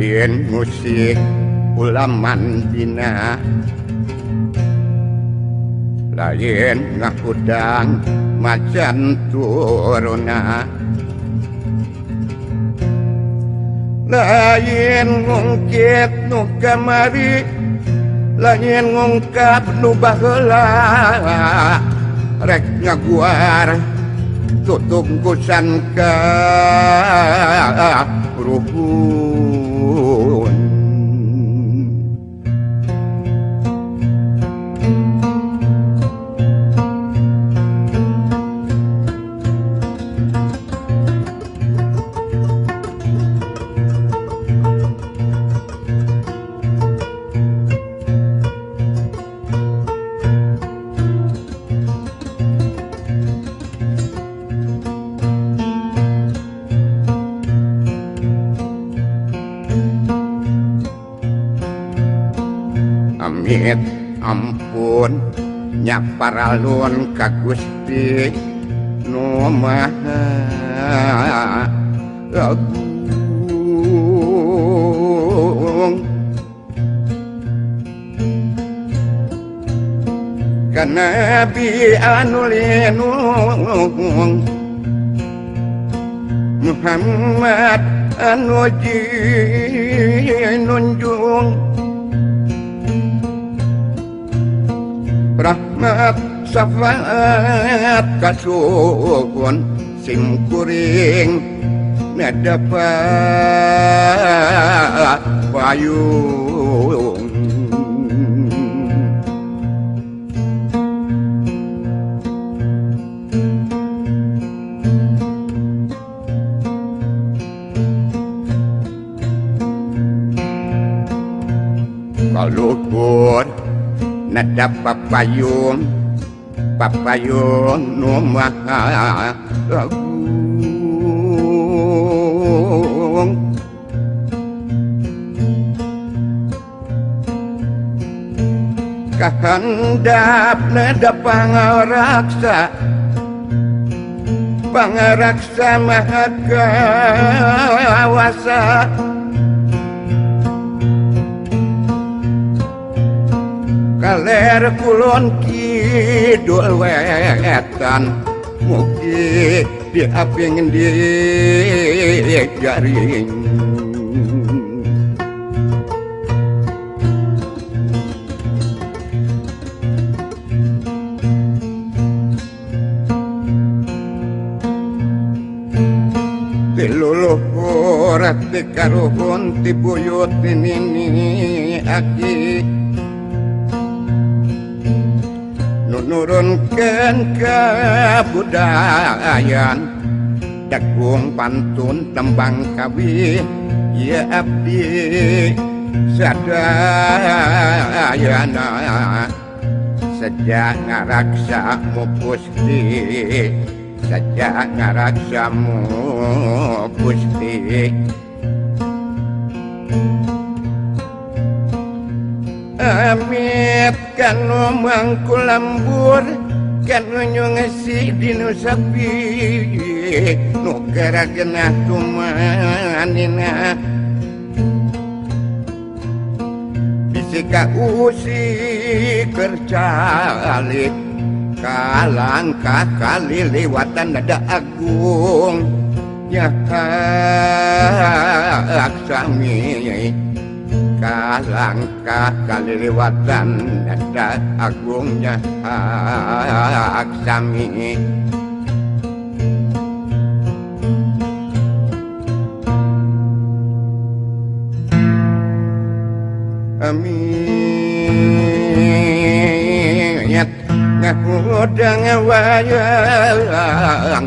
lain musik ulaman dina lain ngakudang macan turuna lain ngungkit nu kamari lain ngungkap nu baheula rek ngaguar tutungkusan ka ruhun amit ampun nya paralun ka Gusti nu Maha Agung ka Nabi anu linung Muhammad anu jinunjung rahmat syafaat kasuhun simkuring nadapat payung kalupun nada papayung nu Maha Agung kahandap nada pangaraksa Maha Kawasa kaler kulon kidul wetan mugi diaping di jaring tiluluhur ati karuhun tibuyut ini aki nurunkan kebudayaan dagung pantun tembang kawi ya abdi sadayana sejak ngaraksamu Gusti sejak ngaraksamu Gusti amit kanu mangku lambur kanu nyongesi dinu sapi nu karagenah tumanina bisika usi kercali kalangkah kali lewatan nada agung ya aksami kalangkah kaliliwatan nada agungnya aksami amit ngakudang wayang